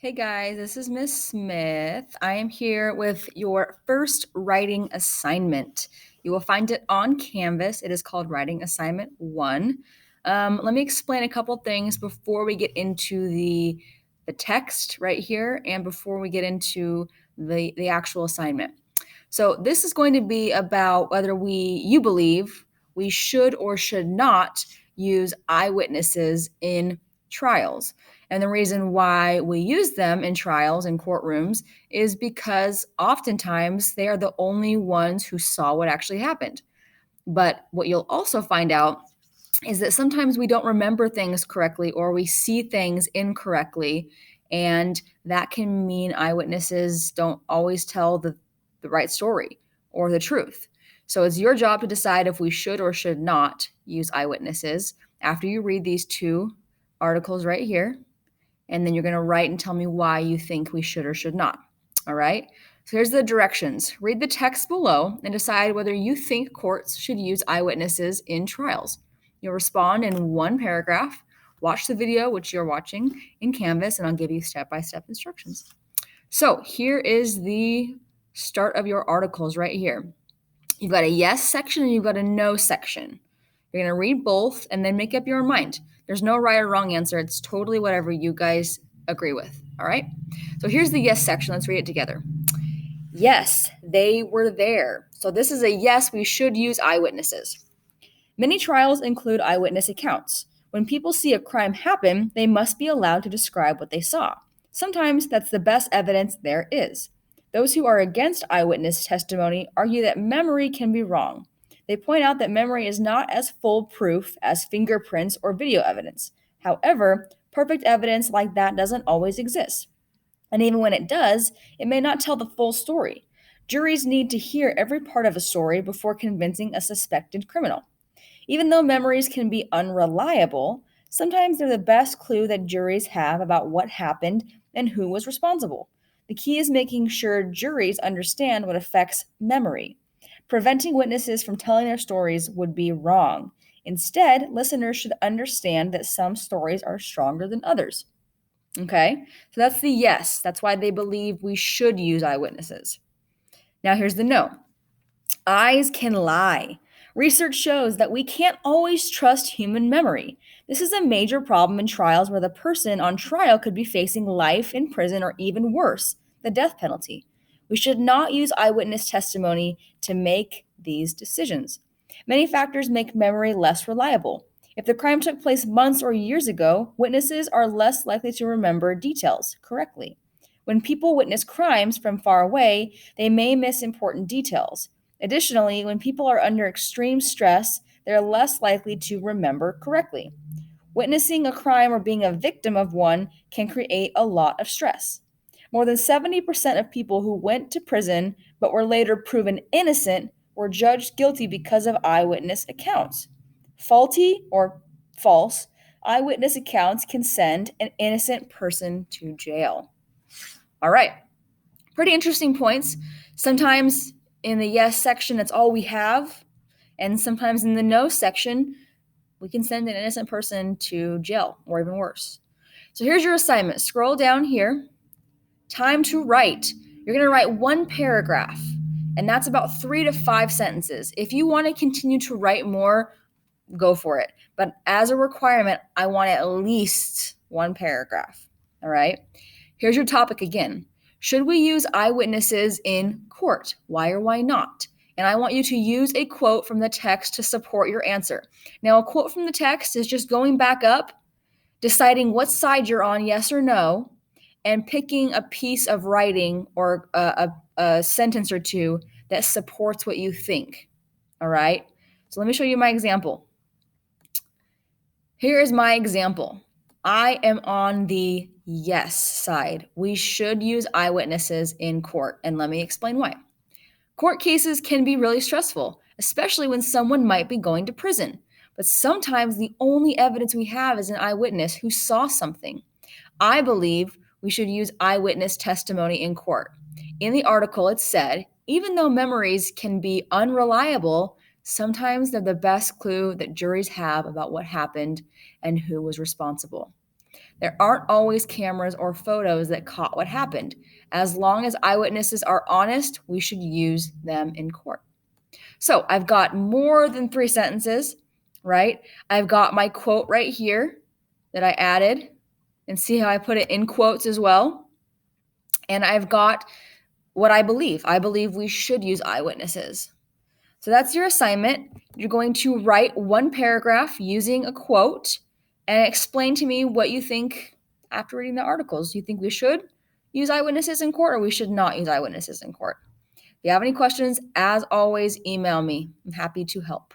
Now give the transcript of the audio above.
Hey guys, this is Miss Smith. I am here with your first writing assignment. You will find it on Canvas. It is called Writing Assignment 1. Let me explain a couple things before we get into the text right here and before we get into the actual assignment. So this is going to be about whether you believe we should or should not use eyewitnesses in trials. And the reason why we use them in trials and courtrooms is because oftentimes they are the only ones who saw what actually happened. But what you'll also find out is that sometimes we don't remember things correctly or we see things incorrectly. And that can mean eyewitnesses don't always tell the right story or the truth. So it's your job to decide if we should or should not use eyewitnesses after you read these two articles right here. And then you're going to write and tell me why you think we should or should not. All right. So here's the directions. Read the text below and decide whether you think courts should use eyewitnesses in trials. You'll respond in one paragraph. Watch the video, which you're watching in Canvas, and I'll give you step-by-step instructions. So here is the start of your articles right here. You've got a yes section and you've got a no section. You're going to read both and then make up your own mind. There's no right or wrong answer. It's totally whatever you guys agree with. All right. So here's the yes section. Let's read it together. Yes, they were there. So this is a yes, we should use eyewitnesses. Many trials include eyewitness accounts. When people see a crime happen, they must be allowed to describe what they saw. Sometimes that's the best evidence there is. Those who are against eyewitness testimony argue that memory can be wrong. They point out that memory is not as foolproof as fingerprints or video evidence. However, perfect evidence like that doesn't always exist. And even when it does, it may not tell the full story. Juries need to hear every part of a story before convincing a suspected criminal. Even though memories can be unreliable, sometimes they're the best clue that juries have about what happened and who was responsible. The key is making sure juries understand what affects memory. Preventing witnesses from telling their stories would be wrong. Instead, listeners should understand that some stories are stronger than others. Okay, so that's the yes. That's why they believe we should use eyewitnesses. Now, here's the no. Eyes can lie. Research shows that we can't always trust human memory. This is a major problem in trials where the person on trial could be facing life in prison or even worse, the death penalty. We should not use eyewitness testimony to make these decisions. Many factors make memory less reliable. If the crime took place months or years ago, witnesses are less likely to remember details correctly. When people witness crimes from far away, they may miss important details. Additionally, when people are under extreme stress, they're less likely to remember correctly. Witnessing a crime or being a victim of one can create a lot of stress. More than 70% of people who went to prison but were later proven innocent were judged guilty because of eyewitness accounts. Faulty or false eyewitness accounts can send an innocent person to jail. All right, pretty interesting points. Sometimes in the yes section, that's all we have. And sometimes in the no section, we can send an innocent person to jail or even worse. So here's your assignment. Scroll down here. Time to write. You're going to write one paragraph, and that's about 3 to 5 sentences. If you want to continue to write more, go for it. But as a requirement, I want at least one paragraph. All right. Here's your topic again. Should we use eyewitnesses in court? Why or why not? And I want you to use a quote from the text to support your answer. Now, a quote from the text is just going back up, deciding what side you're on, yes or no, and picking a piece of writing or a sentence or two that supports what you think. All right. So let me show you my example. Here is my example. I am on the yes side. We should use eyewitnesses in court, and let me explain why. Court cases can be really stressful, especially when someone might be going to prison. But sometimes the only evidence we have is an eyewitness who saw something. I believe we should use eyewitness testimony in court. In the article, it said, even though memories can be unreliable, sometimes they're the best clue that juries have about what happened and who was responsible. There aren't always cameras or photos that caught what happened. As long as eyewitnesses are honest, we should use them in court. So I've got more than 3 sentences, right? I've got my quote right here that I added, and see how I put it in quotes as well. And I've got what I believe. I believe we should use eyewitnesses. So that's your assignment. You're going to write one paragraph using a quote and explain to me what you think after reading the articles. Do you think we should use eyewitnesses in court or we should not use eyewitnesses in court? If you have any questions, as always, email me. I'm happy to help.